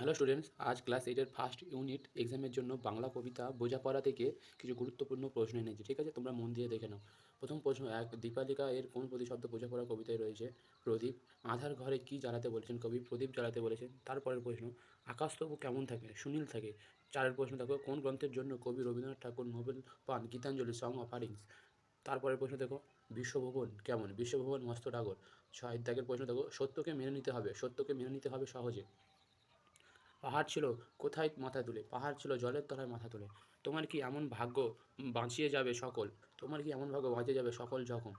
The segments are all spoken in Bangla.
হ্যালো স্টুডেন্টস, আজ ক্লাস 8 এর ফার্স্ট ইউনিট এক্সামের জন্য বাংলা কবিতা বোঝাপড়া থেকে কিছু গুরুত্বপূর্ণ প্রশ্ন এনেছি। ঠিক আছে, তোমরা মন দিয়ে দেখে নাও। প্রথম প্রশ্ন এক, দীপালিকা এর কোন প্রতিশব্দ বোঝাপড়া কবিতায় রয়েছে? প্রদীপ। আধার ঘরে কি জ্বালাতে বলেছেন কবি? প্রদীপ জ্বালাতে বলেছেন। তারপরের প্রশ্ন, আকাশ তবু কেমন থাকে? সুনীল থাকে। চারের প্রশ্ন দেখো, কোন গ্রন্থের জন্য কবি রবীন্দ্রনাথ ঠাকুর নোবেল পান? Gitanjali, song offerings. তারপরের প্রশ্ন দেখো, বিশ্বভুবন কেমন? বিশ্বভুবন মস্ত ডাগর। ছয় দাগের প্রশ্ন দেখো, সত্যকে মেনে নিতে হবে। সত্যকে মেনে নিতে হবে সহজে। পাহাড় ছিল কোথায় মাথা তুলে? পাহাড় ছিল জলের তলায় মাথা তুলে। তোমার কি এমন ভাগ্য বাঁচিয়ে যাবে সকল? তোমার কি এমন ভাগ্য বাঁচিয়ে যাবে সকল জখম?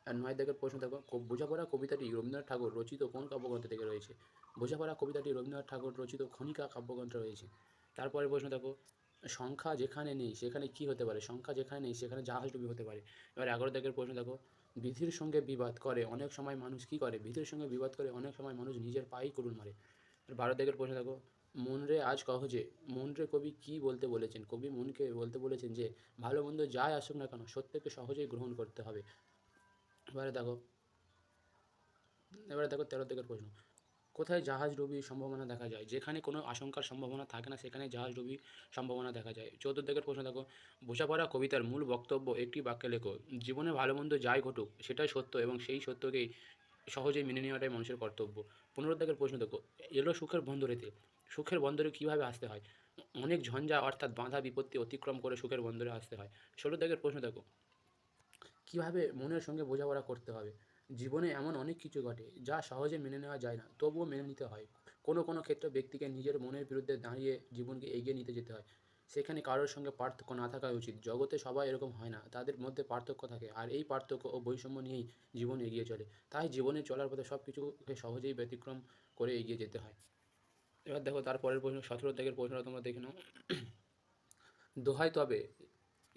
আর নয় দাগের প্রশ্ন দেখো, বোঝাপড়া কবিতাটি রবীন্দ্রনাথ ঠাকুর রচিত কোন কাব্যগ্রন্থ থেকে রয়েছে? বোঝাপড়া কবিতাটি রবীন্দ্রনাথ ঠাকুর রচিত খনিকা কাব্যগ্রন্থে রয়েছে। তারপরের প্রশ্ন দেখো, সংখ্যা যেখানে নেই সেখানে কি হতে পারে? সংখ্যা যেখানে নেই সেখানে জাহাজডুবি হতে পারে। এবার 11 দাগের প্রশ্ন দেখো, বিধির সঙ্গে বিবাদ করে অনেক সময় মানুষ কি করে? বিধির সঙ্গে বিবাদ করে অনেক সময় মানুষ নিজের পায়েই কুড়ুল মারে। 12 দাগের প্রশ্ন দেখো, মন রে আজ কহ যে। মন রে কবি কি বলতে বলেছেন? কবি মনকে বলতে বলেছেন যে ভালো মন্দ যাই আসুক না কেন সত্যকে সহজেই গ্রহণ করতে হবে। এবারে দেখো এবারে দেখো 13 দাগের প্রশ্ন, কোথায় জাহাজ ডুবির সম্ভাবনা দেখা যায়? যেখানে কোনো আশঙ্কার সম্ভাবনা থাকে না সেখানে জাহাজ ডুবির সম্ভাবনা দেখা যায়। 14 দাগের প্রশ্ন দেখো, বোঝাপড়া কবিতার মূল বক্তব্য একটি বাক্যে লেখো। জীবনে ভালো মন্দ যাই ঘটুক সেটাই সত্য এবং সেই সত্যকেই সহজেই মেনে নেওয়াটাই মানুষের কর্তব্য। 15 দাগের প্রশ্ন দেখো, এলো সুখের বন্দরেতে। সুখের বন্দরে কীভাবে আসতে হয়? অনেক ঝঞ্ঝা অর্থাৎ বাধা বিপত্তি অতিক্রম করে সুখের বন্দরে আসতে হয়। 16 দাগের প্রশ্ন দেখো, কীভাবে মনের সঙ্গে বোঝাপড়া করতে হবে? জীবনে এমন অনেক কিছু ঘটে যা সহজে মেনে নেওয়া যায় না, তবুও মেনে নিতে হয়। কোনো কোনো ক্ষেত্রে ব্যক্তিকে নিজের মনের বিরুদ্ধে দাঁড়িয়ে জীবনকে এগিয়ে নিতে যেতে হয়। সেখানে কারোর সঙ্গে পার্থক্য না থাকাই উচিত। জগতে সবাই এরকম হয় না, তাদের মধ্যে পার্থক্য থাকে, আর এই পার্থক্য ও বৈষম্য নিয়েই জীবন এগিয়ে চলে। তাই জীবনে চলার পথে সব কিছুকে সহজেই ব্যতিক্রম করে এগিয়ে যেতে হয়। এবার দেখো তারপরের প্রশ্ন, 17 দাগের প্রশ্নটা তোমরা দেখে নাও। দোহাই তবে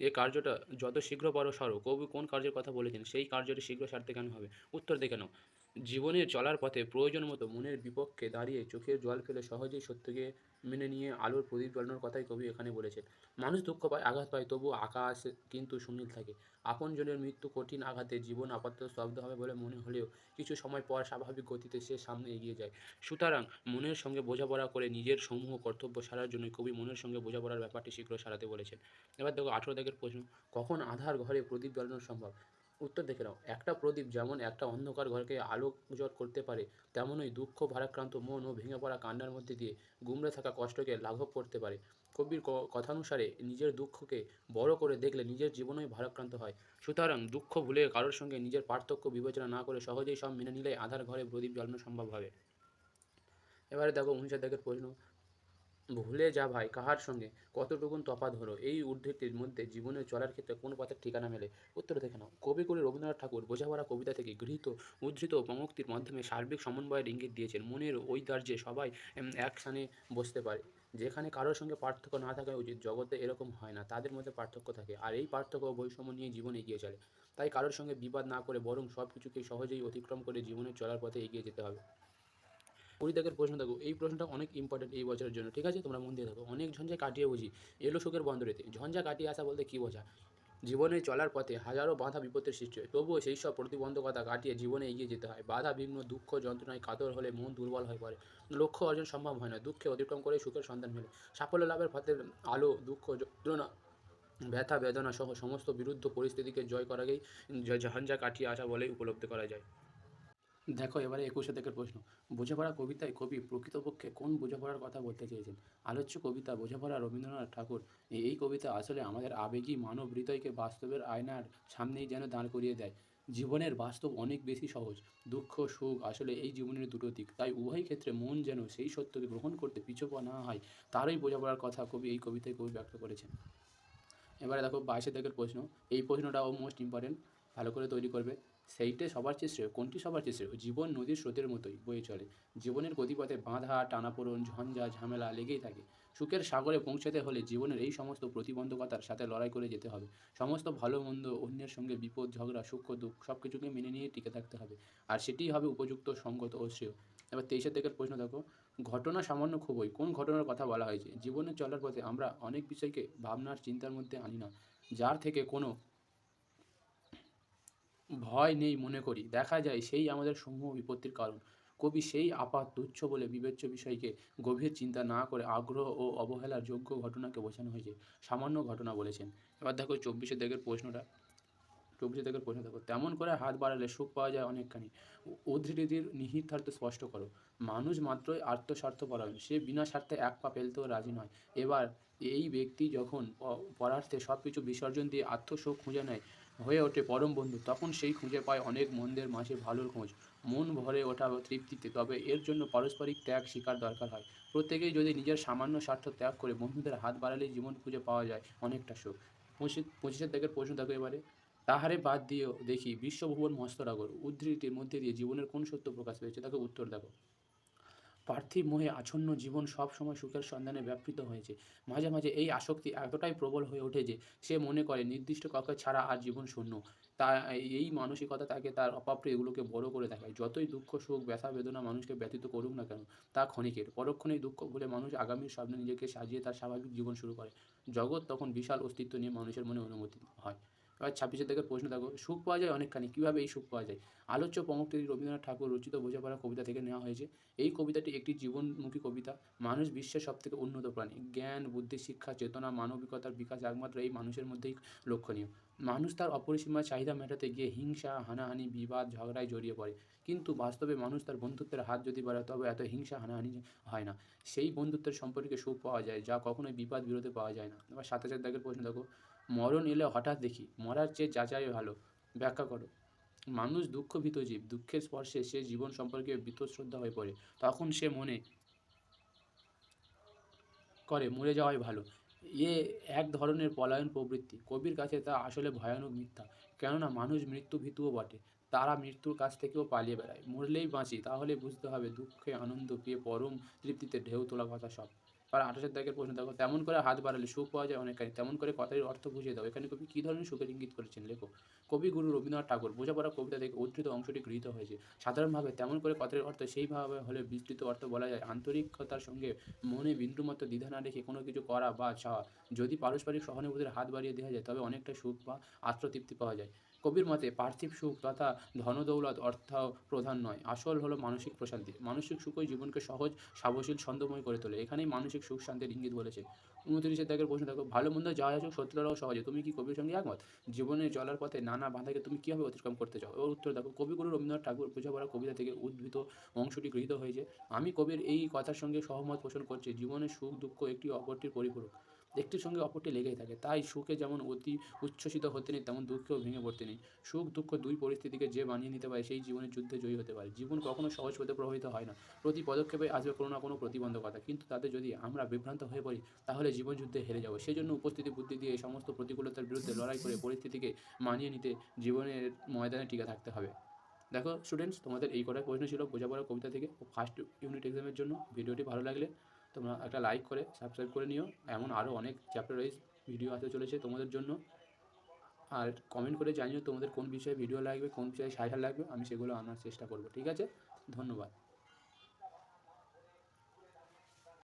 এ কার্যটা যত শীঘ্র পারো সারো। কবি কোন কার্যের কথা বলেছেন? সেই কার্যটি শীঘ্র সারতে কেন হবে? উত্তর দেখে নাও। জীবনের চলার পথে প্রয়োজন মতো মনের বিপক্ষে দাঁড়িয়ে চোখের জল ফেলে সহজেই সত্যকে মেনে নিয়ে আলোর প্রদীপ জ্বালানোর কথাই কবি এখানে বলেছেন। মানুষ দুঃখ পায়, আঘাত পায়, তবু আকাশ কিন্তু সুনীল থাকে। আপনজনের মৃত্যু কঠিন আঘাতে জীবন আপাতত স্তব্ধ হবে বলে মনে হলেও কিছু সময় পর স্বাভাবিক গতিতে সে সামনে এগিয়ে যায়। সুতরাং মনের সঙ্গে বোঝাপড়া করে নিজের সমূহ কর্তব্য সারার জন্যই কবি মনের সঙ্গে বোঝাপড়ার ব্যাপারটি শীঘ্র সারাতে বলেছেন। এবার দেখো 18 দাগের প্রশ্ন, কখন আঁধার ঘরে প্রদীপ জ্বালানো সম্ভব? উত্তর দেখে নাও। একটা প্রদীপ যেমন একটা অন্ধকার ঘরকে আলোকজল করতে পারে, তেমনই দুঃখ ভারাক্রান্ত মন ও ভেঙে পড়া কান্নার মধ্যে দিয়ে গুমড়ে থাকা কষ্টকে লাঘব করতে পারে। কবির কথানুসারে নিজের দুঃখকে বড় করে দেখলে নিজের জীবনই ভারাক্রান্ত হয়। সুতরাং দুঃখ ভুলে কারোর সঙ্গে নিজের পার্থক্য বিবেচনা না করে সহজেই সব মেনে নিলে আঁধার ঘরে প্রদীপ জ্বালানো সম্ভব হবে। এবারে দেখো 19 দাগের প্রশ্ন, ভুলে যা ভাই কাহার সঙ্গে কতটুকুন তফাৎ হলো? এই উদ্ধৃতির মধ্যে জীবনে চলার ক্ষেত্রে কোন পথের ঠিকানা মেলে? উত্তর দেখে নাও। কবিগুরু রবীন্দ্রনাথ ঠাকুর বোঝাপড়া কবিতা থেকে গৃহীত উদ্ধৃত পঙ্ক্তির মাধ্যমে সার্বিক সমন্বয়ের ইঙ্গিত দিয়েছেন। মনের ঐদার্যে সবাই এক স্থানে বসতে পারে। যেখানে কারোর সঙ্গে পার্থক্য না থাকা উচিত, জগতে এরকম হয় না, তাদের মধ্যে পার্থক্য থাকে, আর এই পার্থক্য ও বৈষম্য নিয়ে জীবন এগিয়ে চলে। তাই কারোর সঙ্গে বিবাদ না করে বরং সব কিছুকে সহজেই অতিক্রম করে জীবনের চলার পথে এগিয়ে যেতে হবে। 20 দাগের প্রশ্ন দেখো, এই প্রশ্নটা অনেক ইম্পর্টেন্ট এই বছরের জন্য। ঠিক আছে, তোমরা মন দিয়ে দেখো। অনেক ঝঞ্ঝা কাটিয়ে বুঝি এলো সুখের বন্দরেতে। ঝঞ্ঝা কাটিয়ে আসা বলতে কী বোঝা? জীবনে চলার পথে হাজারো বাধা বিপত্তির সৃষ্টি হয়, তবুও সেই সব প্রতিবন্ধকতা কাটিয়ে জীবনে এগিয়ে যেতে হয়। বাধা বিঘ্ন দুঃখ যন্ত্রণায় কাতর হলে মন দুর্বল হয়ে পড়ে। লক্ষ্য অর্জন সম্ভব হয় না, দুঃখে অতিক্রম করে সুখের সন্ধান মেলে। সাফল্য লাভের পথে আলো দুঃখ যন্ত্রণা ব্যথা বেদনা সহ সমস্ত বিরুদ্ধ পরিস্থিতিকে জয় করাকেই ঝঞ্ঝা কাটিয়ে আসা বলেই উপলব্ধি করা যায়। দেখো এবারে 21 দাগের প্রশ্ন, বোঝাপড়া কবিতায় কবি প্রকৃতপক্ষে কোন বোঝাপড়ার কথা বলতে চেয়েছেন? আলোচ্য কবিতা বোঝাপড়া রবীন্দ্রনাথ ঠাকুর। এই কবিতা আসলে আমাদের আবেগী মানব হৃদয়কে বাস্তবের আয়নার সামনেই যেন দাঁড় করিয়ে দেয়। জীবনের বাস্তব অনেক বেশি সহজ। দুঃখ সুখ আসলে এই জীবনের দুটো দিক, তাই উভয় ক্ষেত্রে মন যেন সেই সত্যকে গ্রহণ করতে পিছপা না হয়, তারই বোঝাপড়ার কথা কবি এই কবিতায় ব্যক্ত করেছেন। এবারে দেখো 22 দাগের প্রশ্ন, এই প্রশ্নটাও মোস্ট ইম্পর্টেন্ট, ভালো করে তৈরি করবে। সেইটে সবার চেয়ে শ্রেয়? কোনটি সবার চেয়ে শ্রেয়? জীবন নদীর স্রোতের মতোই বয়ে চলে। জীবনের গতিপথে বাঁধা টানাপোড়েন ঝঞ্ঝা ঝামেলা লেগেই থাকে। সুখের সাগরে পৌঁছাতে হলে জীবনের এই সমস্ত প্রতিবন্ধকতার সাথে লড়াই করে যেতে হবে। সমস্ত ভালো মন্দ, অন্যের সঙ্গে বিপদ ঝগড়া সুখ দুঃখ সব কিছুকে মেনে নিয়ে টিকে থাকতে হবে, আর সেটিই হবে উপযুক্ত সঙ্গত ও শ্রেয়। এবার 23 দাগের প্রশ্ন দেখো, ঘটনা সামান্য খুবই কোন ঘটনার কথা বলা হয়েছে? জীবনে চলার পথে আমরা অনেক বিষয়কে ভাবনার চিন্তার মধ্যে আনি না, যার থেকে কোনো ভয় নেই মনে করি, দেখা যায় সেই আমাদের সমূহ বিপত্তির কারণ। কবি সেই আপাত তুচ্ছ বলে বিবেচ্য বিষয়কে গভীর চিন্তা না করে আগ্রহ ও অবহেলার যোগ্য ঘটনাকে বোঝানো হয়েছে সামান্য ঘটনা বলেছেন। এবার দেখো 24 দাগের প্রশ্নটা। 24 দাগের প্রশ্ন দেখো, তেমন করে হাত বাড়ালে সুখ পাওয়া যায় অনেকখানি। উদ্ধৃতির নিহিতার্থ স্পষ্ট করো। মানুষ মাত্রই আত্মস্বার্থপরায়ণ, সে বিনা স্বার্থে এক পা ফেলতেও রাজি নয়। এবার এই ব্যক্তি যখন পরার্থে সব কিছু বিসর্জন দিয়ে আত্মসুখ খুঁজে নেয়, হয়ে ওঠে পরম বন্ধু, তখন সেই খুঁজে পায় অনেক মন্দের মাঝে ভালোর খোঁজ, মন ভরে ওঠা তৃপ্তিতে। তবে এর জন্য পারস্পরিক ত্যাগ স্বীকার দরকার হয়। প্রত্যেকেই যদি নিজের সামান্য স্বার্থ ত্যাগ করে বন্ধুদের হাত বাড়ালেই জীবন খুঁজে পাওয়া যায় অনেকটা সুখ। 25 দাগের প্রশ্ন দেখো এবারে, তাহারে বাদ দিয়েও দেখি বিশ্বভুবন মস্তরাগর, উদ্ধৃতির মধ্যে দিয়ে জীবনের কোন সত্য প্রকাশ পেয়েছে? তাকে উত্তর দেখো। পার্থিব মোহে আচ্ছন্ন জীবন সব সময় সুখের সন্ধানে ব্যাপৃত হয়েছে। মাঝে মাঝে এই আসক্তি এতটাই প্রবল হয়ে ওঠে যে সে মনে করে নির্দিষ্ট কাউকে ছাড়া আর জীবন শূন্য। তা এই মানসিকতা তাকে তার অপাপ্রে এগুলোকে বড় করে দেখায়। যতই দুঃখ সুখ ব্যথা বেদনা মানুষকে ব্যতীত করুক না কেন, তা ক্ষণিকের। পরক্ষণেই দুঃখ ভুলে মানুষ আগামীর স্বপ্নে নিজেকে সাজিয়ে তার স্বাভাবিক জীবন শুরু করে। জগৎ তখন বিশাল অস্তিত্ব নিয়ে মানুষের মনে অনুমতি হয়। এবার 26 থেকে প্রশ্ন দেখো, সুখ পাওয়া যায় অনেকখানি, কীভাবে এই সুখ পাওয়া যায়? আলোচ্য প্রমুখটি রবীন্দ্রনাথ ঠাকুর রচিত বোঝাপড়া কবিতা থেকে নেওয়া হয়েছে। এই কবিতাটি একটি জীবনমুখী কবিতা। মানুষ বিশ্বের সবথেকে উন্নত প্রাণী। জ্ঞান, বুদ্ধি, শিক্ষা, চেতনা, মানবিকতার বিকাশ একমাত্র এই মানুষের মধ্যেই লক্ষণীয়। মানুষ তার অপরিসীম চাহিদা মেটাতে গিয়ে হিংসা, হানাহানি, বিবাদ, ঝগড়ায় জড়িয়ে পড়ে। কিন্তু বাস্তবে মানুষ তার বন্ধুত্বের হাত যদি বাড়ায়, তবে এত হিংসা, হানাহানি হয় না। সেই বন্ধুত্বের সম্পর্কে সুখ পাওয়া যায়, যা কখনোই বিবাদ বিরোধে পাওয়া যায় না। এবার 27 দাগের প্রশ্ন দেখো, মরণ এলে হঠাৎ দেখি, মরার চেয়ে যাচাই ভালো। ব্যাখ্যা করো। মানুষ দুঃখভীত জীব। দুঃখের স্পর্শে সে জীবন সম্পর্কে বীতশ্রদ্ধ হয়ে পড়ে। তখন সে মনে করে মরে যাওয়াই ভালো। এ এক ধরনের পলায়ন প্রবৃত্তি। কবির কাছে তা আসলে ভয়ানক মিথ্যা। কেননা মানুষ মৃত্যুভীতুও বটে। তারা মৃত্যুর কাছ থেকেও পালিয়ে বেড়ায়। মরলেই বাঁচি, তাহলে বুঝতে হবে দুঃখে আনন্দ পেয়ে পরম তৃপ্তিতে ঢেউ তোলা কথা সব। আর 28 দাগের প্রশ্ন দেখো, তেমন করে হাত বাড়ালে সুখ পাওয়া যায় অনেকখানি, তেমন করে কথাটির অর্থ বুঝিয়ে দাও। এখানে কবি কী ধরনের সুখের ইঙ্গিত করেছেন লেখো। কবিগুরু রবীন্দ্রনাথ ঠাকুর বোঝাপড়া কবিতা থেকে উদ্ধৃত অংশটি গৃহীত হয়েছে। সাধারণভাবে তেমন করে কথাটির অর্থ সেইভাবে হলে বিস্তৃত অর্থ বলা যায় আন্তরিকতার সঙ্গে মনে বিন্দুমাত্র দ্বিধা না রেখে কোনো কিছু করা বা চাওয়া। যদি পারস্পরিক সহানুভূতির হাত বাড়িয়ে দেওয়া যায়, তবে অনেকটা সুখ বা আত্মতৃপ্তি পাওয়া যায়। কবির মতে পার্থিব সুখ তথা ধনদৌলত অর্থ প্রধান নয়, আসল হলো মানসিক প্রশান্তি। মানসিক সুখই জীবনকে সহজ, সাবশীল, ছন্দময় করে তোলে। এখানেই মানসিক সুখ শান্তির ইঙ্গিত বলেছে। 29 দাগের প্রশ্ন দেখো, ভালো মন্দ যাই আসুক শত্রুরাও সহজে। তুমি কি কবির সঙ্গে একমত? জীবনে চলার পথে নানা বাধাকে তুমি কীভাবে অতিক্রম করতে চাও? এবার উত্তর দেখো। কবিগুরু রবীন্দ্রনাথ ঠাকুর বোঝাপড়া কবিতা থেকে উদ্ভূত অংশটি গৃহীত হয়েছে। আমি কবির এই কথার সঙ্গে সহমত পোষণ করছি। জীবনে সুখ দুঃখ একটি অপরটির পরিপূরক, একটির সঙ্গে অপরটি লেগেই থাকে। তাই সুখে যেমন অতি উচ্ছ্বসিত হতে নেই, তেমন দুঃখেও ভেঙে পড়তে নেই। সুখ দুঃখ দুই পরিস্থিতিকে যে মানিয়ে নিতে পারে, সেই জীবনের যুদ্ধে জয়ী হতে পারে। জীবন কখনো সহজ পথে প্রবাহিত হয় না। প্রতি পদক্ষেপে আসবে কোনো না কোনো প্রতিবন্ধকতা, কিন্তু তাতে যদি আমরা বিভ্রান্ত হয়ে পড়ি, তাহলে জীবন যুদ্ধে হেরে যাব। সেজন্য উপস্থিতি বুদ্ধি দিয়ে এই সমস্ত প্রতিকূলতার বিরুদ্ধে লড়াই করে পরিস্থিতিকে মানিয়ে নিতে জীবনের ময়দানে টিকে থাকতে হবে। দেখো স্টুডেন্টস, তোমাদের এই কটাই প্রশ্ন ছিল বোঝাপড়া কবিতা থেকে ফার্স্ট ইউনিট এক্সামের জন্য। ভিডিওটি ভালো লাগলে তোমরা একটা লাইক করে সাবস্ক্রাইব করে নিও। এমন আরও অনেক চ্যাপ্টার ওয়াইজ ভিডিও আসতে চলেছে তোমাদের জন্য। আর কমেন্ট করে জানিও তোমাদের কোন বিষয়ে ভিডিও লাগবে, কোন বিষয়ে সাজেশন লাগবে, আমি সেগুলো আনার চেষ্টা করব। ঠিক আছে, ধন্যবাদ।